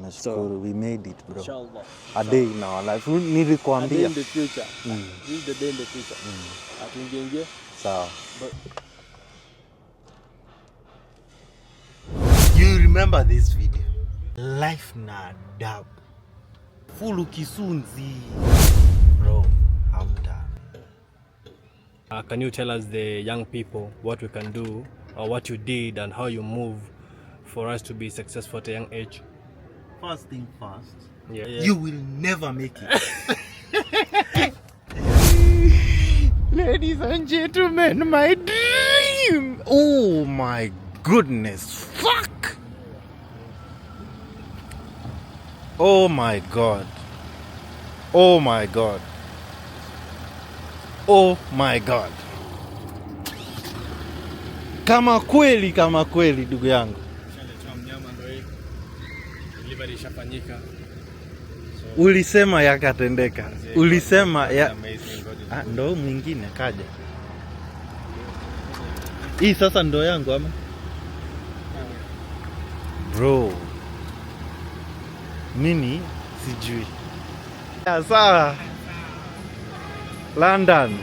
Nashukuru, we made it, bro. Inshallah. A day in our life. Nilikwambia. A day in the future. This is the day in the future. Atuingie. Sawa. You remember this video? Life na adabu. Fulu kisunzi. Bro, hamta. Can you tell us, the young people, what we can do or what you did and how you move for us to be successful at a young age? First thing first, Yeah. you will never make it. Ladies and gentlemen, my dream. Oh my goodness. Fuck. Oh my God. Oh my God. Oh my God. Kama kweli ndugu yangu. Ulisema yakatendeka. Ulisema ya ndo mwingine kaja. Hii sasa ndo yangu ama? Bro. Mimi sijui. Sawa. London.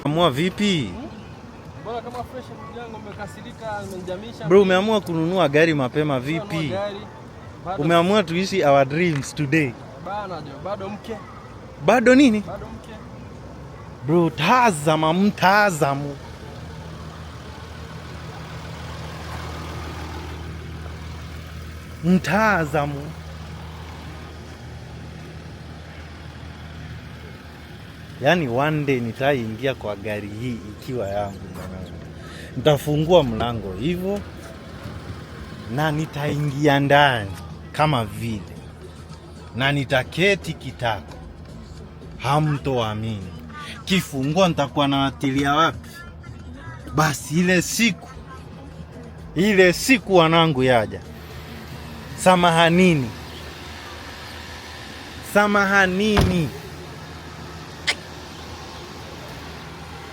Amua vipi? Bora kama fresh mjango umekasirika, umenjamisha. Bro, umeamua kununua gari mapema vipi? Umeamua tuishi our dreams today. Bana jo, bado mke. Bado nini? Bado mke. Bro, tazama mtazamu. Mtazamu. Yaani one day nitaingia kwa gari hii ikiwa yangu mwanangu. Nitafungua mlango hivyo na nitaingia ndani kama vile. Na nitaketi kitako. Hamtoamini. Kifungua nitakuwa nawatilia wapi? Basi ile siku wanangu yaja. Samahanini.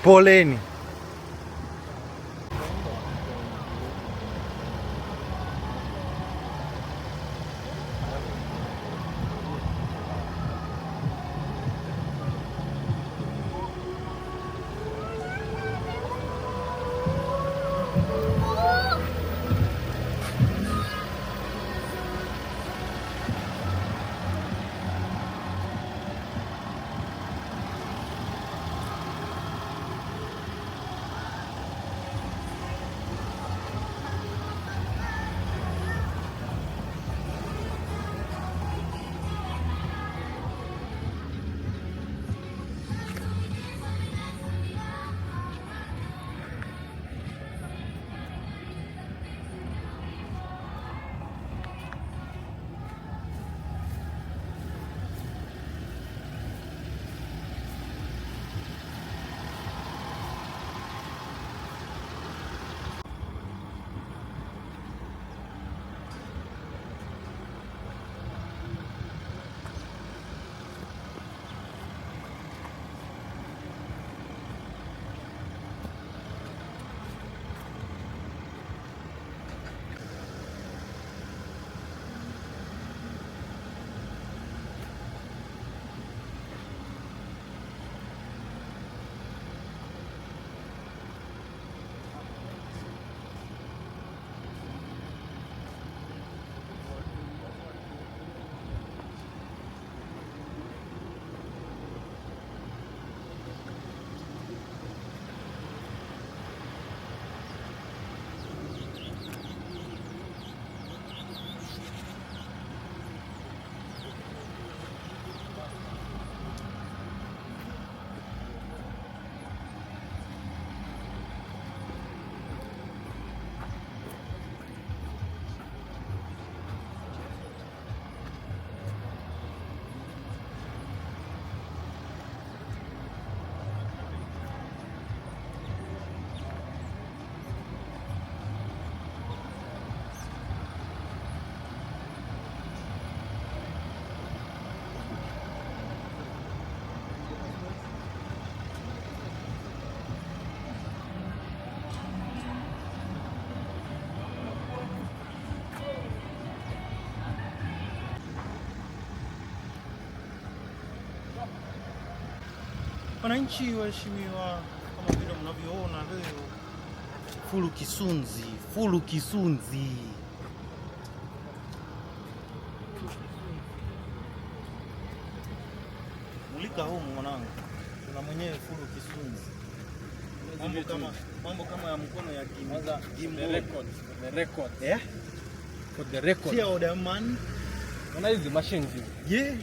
Poleni. Wananchi waheshimiwa, kama vile mnavyoona leo, fulu kisunzi. Mulika humu mwanangu, kuna mwenyewe fulu kisunzi. Mambo kama ya mkono ya the record. Yeah? For the record. See how the man. When is the machines? Yeah.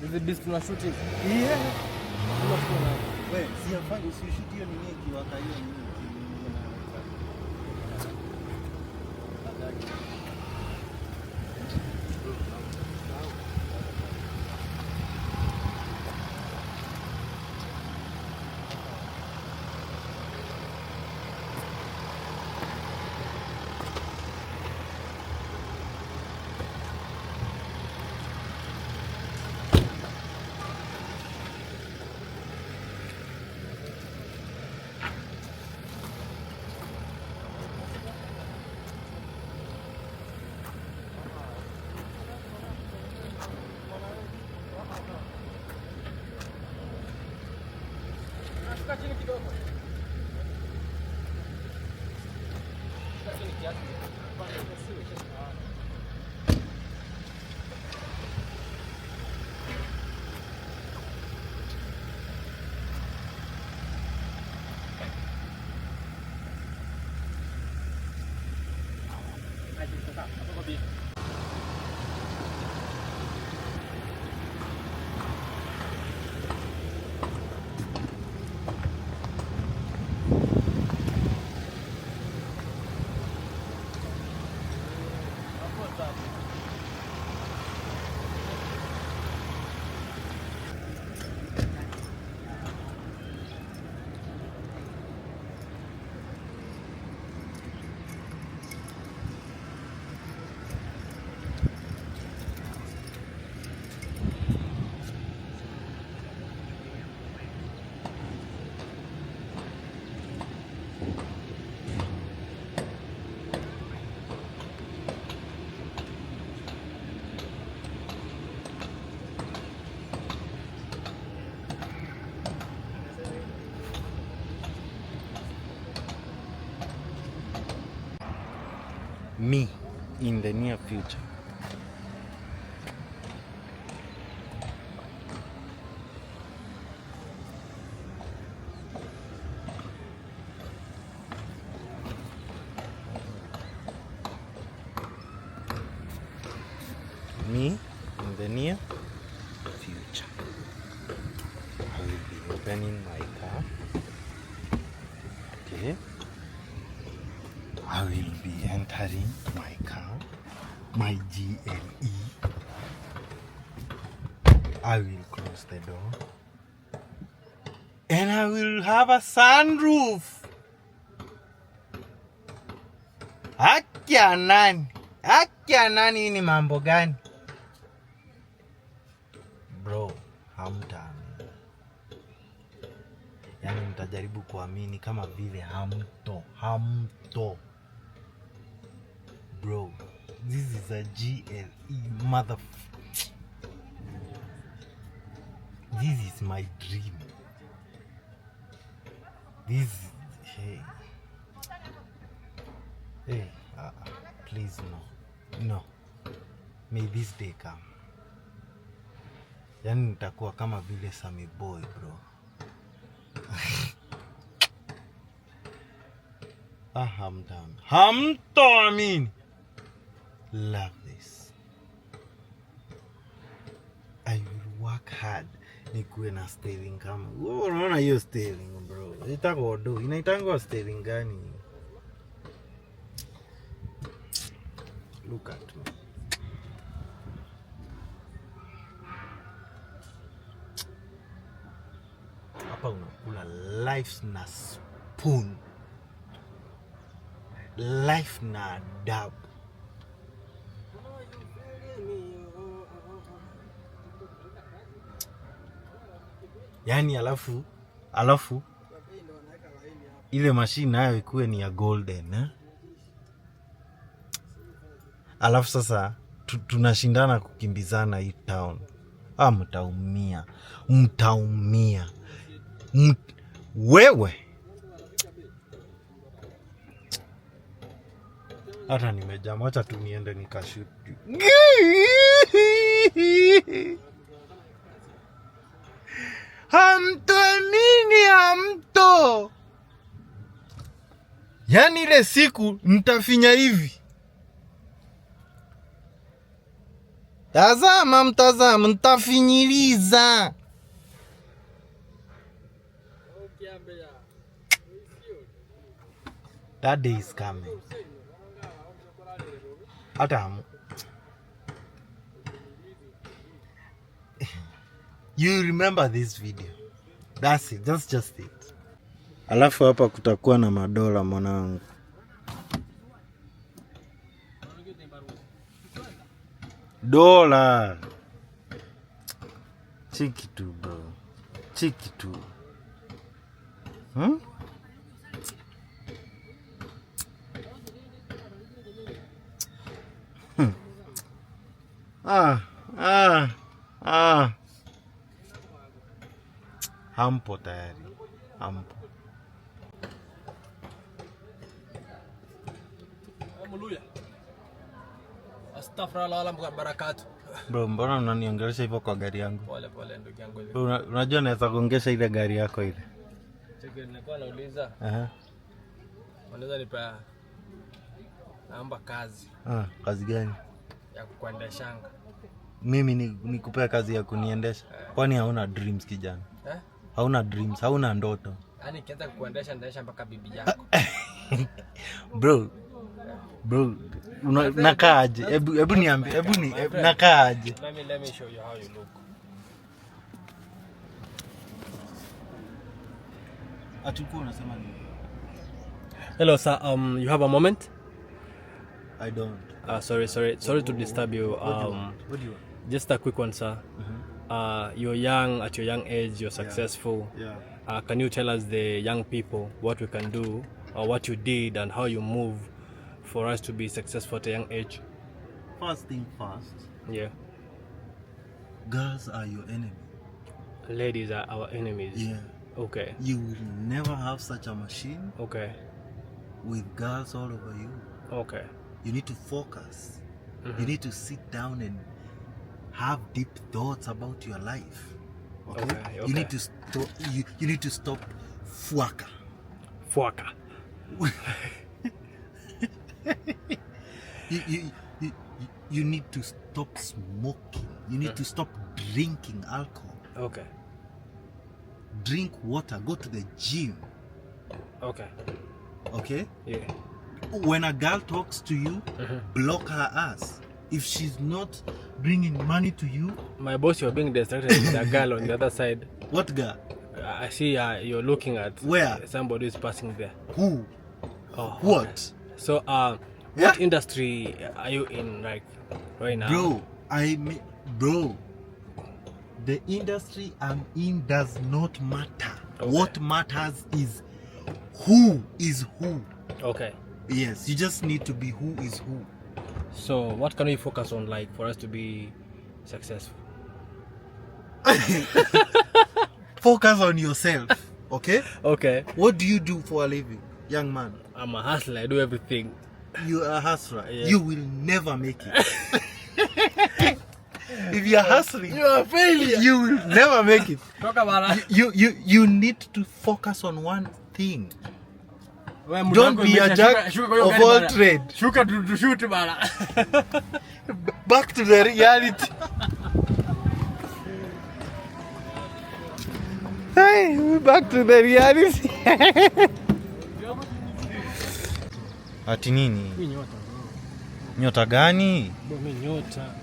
Is the disc na shooting? Yeah. Wewe, si afanye usishoot hiyo nini kiwaka hiyo nini. Me in the near future. Me in the near future. I will be opening my car. Okay. I will be entering my car, my GLE. I will close the door. And I will have a sunroof. Akia nani ni mambo gani? Bro, hamtaamini. Yani mtajaribu kuamini kama vile hamto. Bro, this is a GLE This is my dream. Hey, please no. May this day come. Yani nitakuwa kama vile Sammy Boy, bro. Hamtoamini. Love this. I will work hard. Nikuwe na steering kama. Unaona hiyo steering, bro. Inaitangwa steering gani? Look at me. Hapa unakula life na spoon. Life na adabu. Yani alafu ile machine nayo ikuwe ni ya golden, eh? Alafu sasa tunashindana kukimbizana hii town. Mtaumia. Wewe hata nimejama, acha tu niende nikashoot. Hamto. Yaani ile siku nitafinya hivi. Mtazama, nitafinyiliza. That day is coming. Adam, you remember this video. That's it, that's just it. Alafu hapa kutakuwa na madola mwanangu. Dola. Chiki tu bro. Chiki tu. Hampo tayari. Hampo. Haleluya. Astaghfirullah wa barakatuh. Bro, mbona unaniongelesha hivyo kwa gari yangu? Pole pole ndugu yangu. Unajua naweza kuongesha ile gari yako ile. Cheki nilikuwa nauliza. Unaweza nipa naomba kazi. Kazi gani? Ya kukuendeshanga. Mimi nikupea kazi ya kuniendesha. Kwani hauna dreams kijana? Hauna dreams, hauna ndoto. Yaani kianza kukuendesha ndaisha mpaka bibi yako. Bro, nakaaje? Hebu niambie, nakaaje? Let me show you how you look. Atakuwa unasema nini? Hello sir, you have a moment? I don't. Sorry to disturb you. What do you want? Just a quick one, sir. You're young, at your young age, you're successful. Yeah. Can you tell us, the young people, what we can do, or what you did and how you move for us to be successful at a young age? First thing first. Yeah. Girls are your enemy. Ladies are our enemies. Yeah. Okay. You will never have such a machine. Okay. With girls all over you. Okay. You need to focus. You need to sit down and have deep thoughts about your life. Okay. You need to stop. You need to stop fuaka. You need to stop smoking. You need to stop drinking alcohol. Okay. Drink water. Go to the gym. Okay. Okay. Yeah. When a girl talks to you, block her ass. If she's not bringing money to you, my boss, you're being distracted with a girl on the other side. What girl? I see you're looking at where somebody is passing there. Who? Oh, what? Okay. So what industry are you in right now? Bro, the industry I'm in does not matter. Okay. What matters is who is who. Okay. Yes, you just need to be who is who. So what can we focus on, like, for us to be successful? Focus on yourself, okay? Okay. What do you do for a living, young man? I'm a hustler. I do everything. You are a hustler. Yeah. You will never make it. If you are hustling, you are a failure. You will never make it. Talk about you need to focus on one thing. Don't be a jack of all trade. Back to the reality. Hey, back to the reality. Ati nini? Nyota gani? Mimi nyota.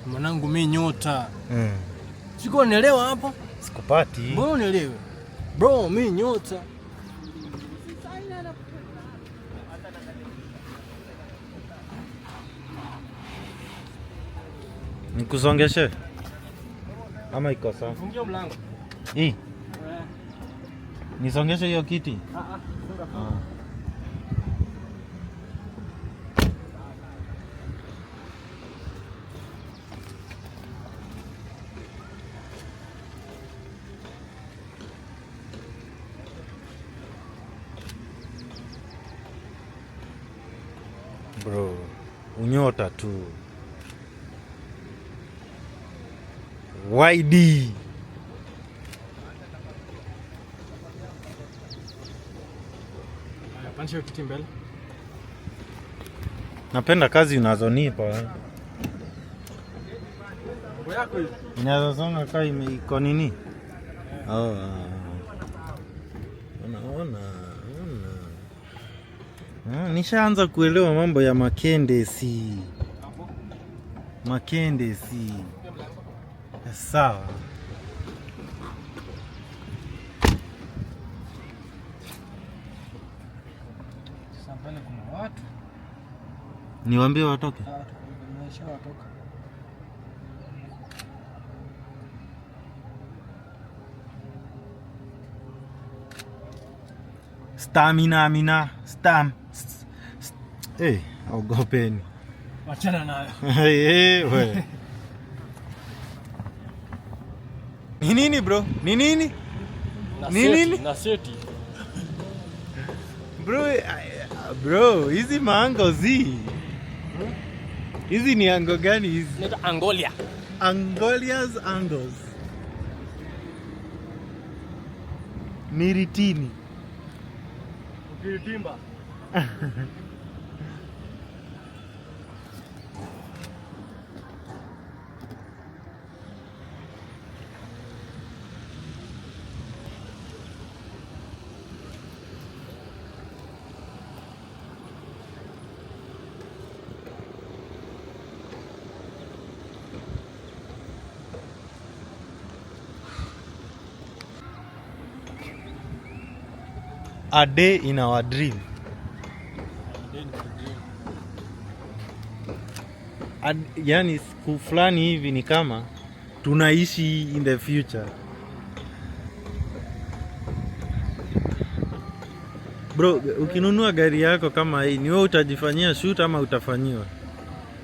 Mwanangu mimi nyota. Siko nielewa hapa? Sikupati. Mbona unielewe? Bro, mimi nyota. Nikusongeshe? Ama iko sawa? Fungia mlango. Hii. Nisongeshe hiyo kiti? Bro, unyota tu. YD. Panisha kiti mbele. Napenda kazi unazonipa. Inazosonga kaa iko nini? Unaona. Nishaanza kuelewa mambo ya makendesi. Sawa. Sambale kuna watu. Niwaambie watoke. Watoka. Stamina. Ogopeni. Wachana nayo. We. Ni nini bro? Ni nini? Na seti. Bro, hizi maango zi. Hizi ni ango gani hizi? Ni Angolia. Angolia's angles. Miritini. Ukiritimba. A day in our dream. Yani siku fulani hivi ni kama tunaishi in the future. Bro, ukinunua gari yako kama hii, ni wewe utajifanyia shoot ama utafanyiwa?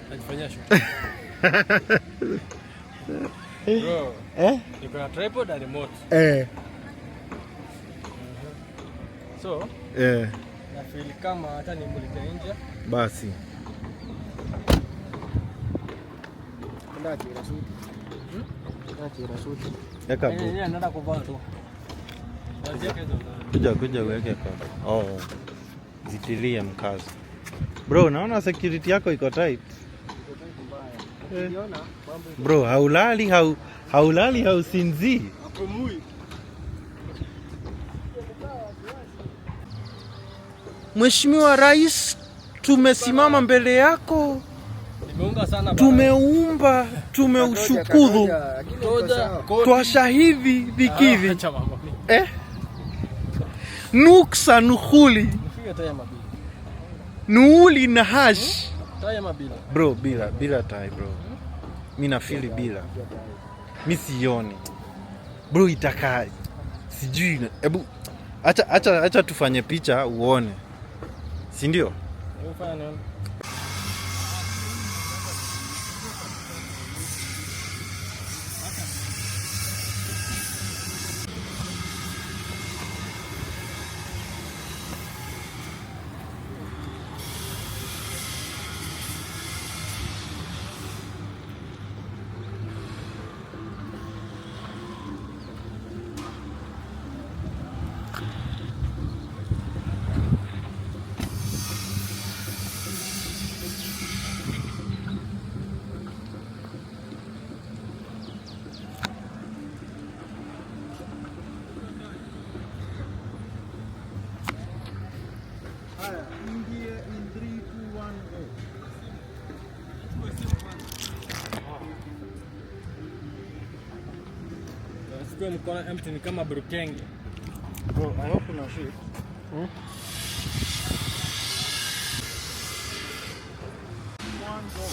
Utajifanyia shoot. Bro, niko na tripod na remote. So, na feel kama hata nimulike nje. Basi. Ndaje rasuti. Eka bro. Yeye anaenda kuvaa tu. Kuja uweke kwa. Zitilie mkazo. Bro, naona security yako iko tight. Bro, haulali hausinzi. Apumui. Mheshimiwa Rais, tumesimama mbele yako. Nimeunga sana baba. Tumeumba, tumeushukuru. Twashahidi vikivi. Nuksa nuhuli. Nuuli na hash. Bro, bila tai bro. Mimi nafili bila. Mimi sioni. Bro, itakai. Sijui. Ebu acha tufanye picha uone. Si ndio? Sikuwa mkono empty ni kama brukenge. Bro, I hope una shit. One go.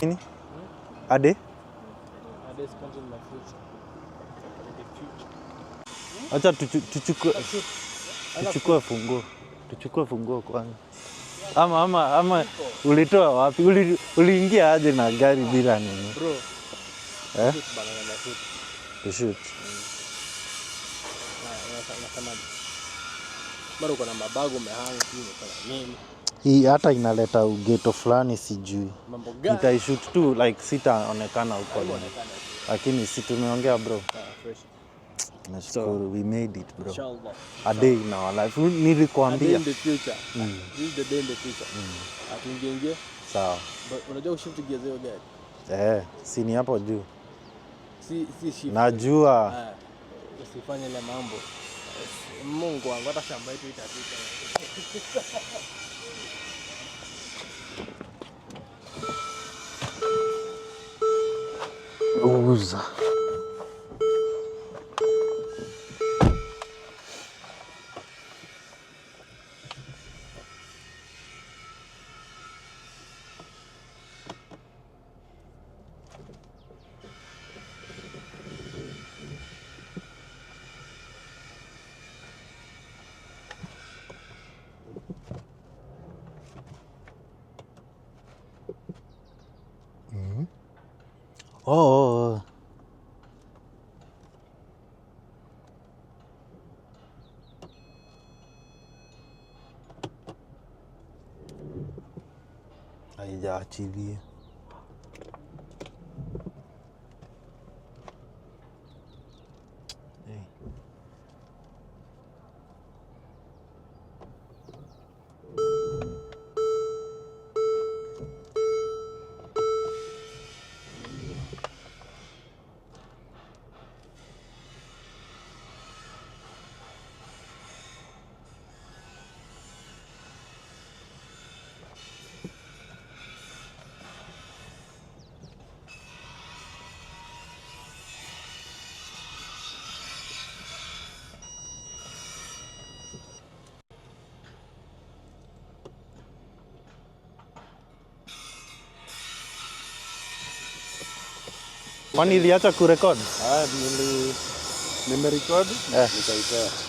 Nini? Ade? Ade spent in my future. Acha tuchukue funguo. Tuchukue funguo kwanza. Ama ulitoa wapi? Uliingia aje na gari bila nini? Bro. Eh? To shoot. Unasemaje? Bado kuna mabago umehang nini? Hii hata inaleta ugeto fulani sijui. Mambo gani? Nitaishoot tu like sitaonekana huko ndani. Lakini si tumeongea bro. Fresh. Nashukuru we made it bro. Inshallah. A day in our life. Nilikwambia. In the future. This is the day in the future. Atuingie. Sawa. But unajua shift gear zao gari. Si ni hapo juu. Si shift. Najua. Usifanye ile mambo. Mungu wangu hata shamba yetu itapita. Uza. Oh. Haijaachilia. Kwani iliacha kurekodi? Nimerekodi nikaitoa.